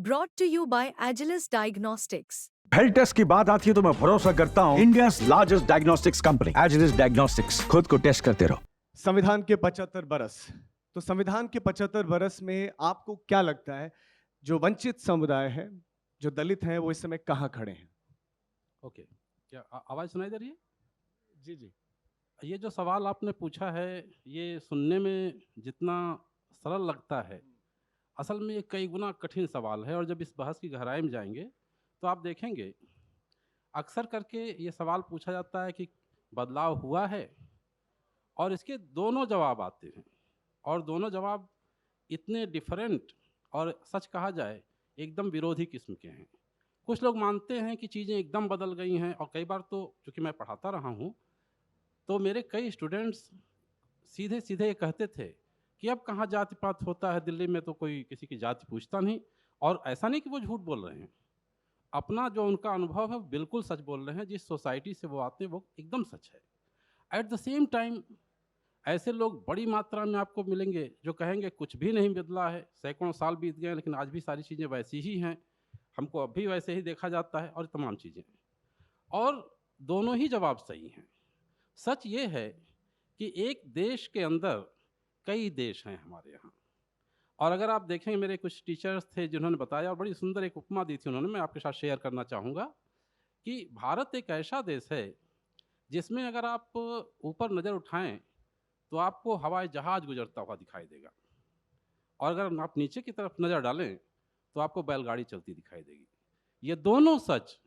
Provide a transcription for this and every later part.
brought to you by Agilus Diagnostics. Health test की बात आती है तो मैं भरोसा करता हूँ India largest diagnostics company Agilus diagnostics. खुद को टेस्ट करते रहो। संविधान के 75 बरस। तो संविधान के 75 बरस में आपको क्या लगता है, जो वंचित समुदाय है, जो दलित हैं, वो इस समय कहाँ खड़े हैं? ओके, क्या आवाज़ सुनाई दे रही है? जी जी। ये जो सवाल आपने पूछा है, ये सुनने में जितना सरल लगता है, असल में ये कई गुना कठिन सवाल है। और जब इस बहस की गहराई में जाएंगे तो आप देखेंगे अक्सर करके ये सवाल पूछा जाता है कि बदलाव हुआ है, और इसके दोनों जवाब आते हैं, और दोनों जवाब इतने डिफरेंट और सच कहा जाए एकदम विरोधी किस्म के हैं। कुछ लोग मानते हैं कि चीज़ें एकदम बदल गई हैं, और कई बार तो चूँकि मैं पढ़ाता रहा हूँ तो मेरे कई स्टूडेंट्स सीधे सीधे ये कहते थे कि अब कहाँ जाति पात होता है, दिल्ली में तो कोई किसी की जाति पूछता नहीं। और ऐसा नहीं कि वो झूठ बोल रहे हैं, अपना जो उनका अनुभव है वो बिल्कुल सच बोल रहे हैं। जिस सोसाइटी से वो आते हैं वो एकदम सच है। एट द सेम टाइम ऐसे लोग बड़ी मात्रा में आपको मिलेंगे जो कहेंगे कुछ भी नहीं बदला है, सैकड़ों साल बीत गए लेकिन आज भी सारी चीज़ें वैसी ही हैं, हमको अब भी वैसे ही देखा जाता है, और तमाम चीज़ें। और दोनों ही जवाब सही हैं। सच ये है कि एक देश के अंदर कई देश हैं हमारे यहाँ। और अगर आप देखें, मेरे कुछ टीचर्स थे जिन्होंने बताया, और बड़ी सुंदर एक उपमा दी थी उन्होंने, मैं आपके साथ शेयर करना चाहूँगा कि भारत एक ऐसा देश है जिसमें अगर आप ऊपर नज़र उठाएं तो आपको हवाई जहाज़ गुजरता हुआ दिखाई देगा, और अगर आप नीचे की तरफ नज़र डालें तो आपको बैलगाड़ी चलती दिखाई देगी। ये दोनों सच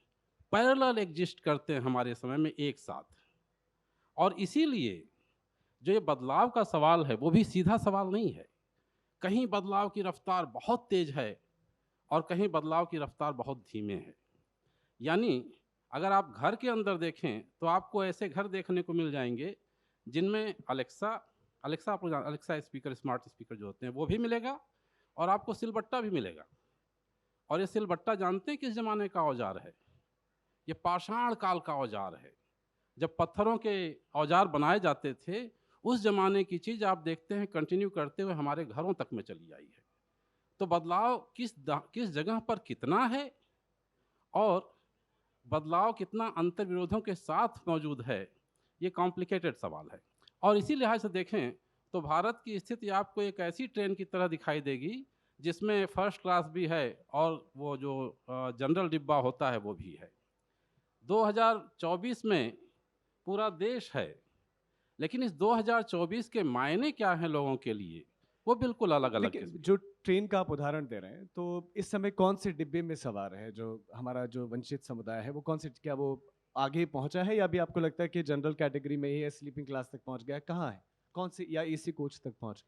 पैरेलल एग्जिस्ट करते हैं हमारे समय में एक साथ। और इसीलिए जो ये बदलाव का सवाल है वो भी सीधा सवाल नहीं है। कहीं बदलाव की रफ्तार बहुत तेज़ है और कहीं बदलाव की रफ्तार बहुत धीमे है। यानी अगर आप घर के अंदर देखें तो आपको ऐसे घर देखने को मिल जाएंगे जिनमें अलेक्सा स्पीकर, स्मार्ट स्पीकर जो होते हैं वो भी मिलेगा, और आपको सिलबट्टा भी मिलेगा। और ये सिलबट्टा जानते हैं किस ज़माने का औजार है? ये पाषाण काल का औजार है। जब पत्थरों के औजार बनाए जाते थे, उस ज़माने की चीज़ आप देखते हैं कंटिन्यू करते हुए हमारे घरों तक में चली आई है। तो बदलाव किस जगह पर कितना है, और बदलाव कितना अंतर विरोधों के साथ मौजूद है, ये कॉम्प्लिकेटेड सवाल है। और इसी लिहाज से देखें तो भारत की स्थिति आपको एक ऐसी ट्रेन की तरह दिखाई देगी जिसमें फर्स्ट क्लास भी है और वो जो जनरल डिब्बा होता है वो भी है। 2024 में पूरा देश है, लेकिन इस 2024 के मायने क्या हैं लोगों के लिए, वो बिल्कुल अलग अलग देखिए, किस्म के। जो ट्रेन का आप उदाहरण दे रहे हैं, तो इस समय कौन से डिब्बे में सवार है जो हमारा जो वंचित समुदाय है? वो कौन से, क्या वो आगे पहुंचा है, या अभी आपको लगता है कि जनरल कैटेगरी में ही है, स्लीपिंग क्लास तक पहुंच गया है? कहाँ है, कौन से, या एसी कोच तक पहुंच?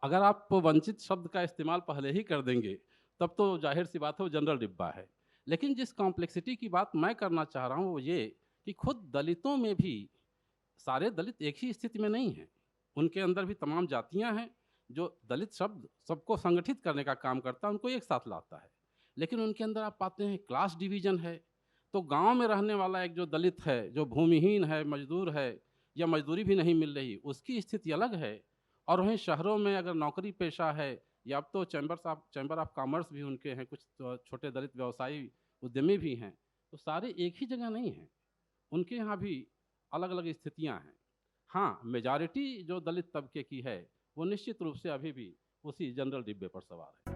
अगर आप वंचित शब्द का इस्तेमाल पहले ही कर देंगे तब तो जाहिर सी बात है वो जनरल डिब्बा है। लेकिन जिस कॉम्प्लेक्सिटी की बात मैं करना चाह रहा हूँ वो ये कि खुद दलितों में भी सारे दलित एक ही स्थिति में नहीं हैं। उनके अंदर भी तमाम जातियां हैं। जो दलित शब्द सबको संगठित करने का काम करता है, उनको एक साथ लाता है। लेकिन उनके अंदर आप पाते हैं क्लास डिवीजन है। तो गांव में रहने वाला एक जो दलित है, जो भूमिहीन है, मजदूर है, या मजदूरी भी नहीं मिल रही, उसकी स्थिति अलग है। और वहीं शहरों में अगर नौकरी पेशा है, या अब तो चैम्बर ऑफ कॉमर्स भी उनके हैं, कुछ तो छोटे दलित व्यवसायी उद्यमी भी हैं। तो सारे एक ही जगह नहीं हैं, उनके यहाँ भी अलग अलग स्थितियाँ हैं। हाँ, मेजॉरिटी जो दलित तबके की है वो निश्चित रूप से अभी भी उसी जनरल डिब्बे पर सवार है।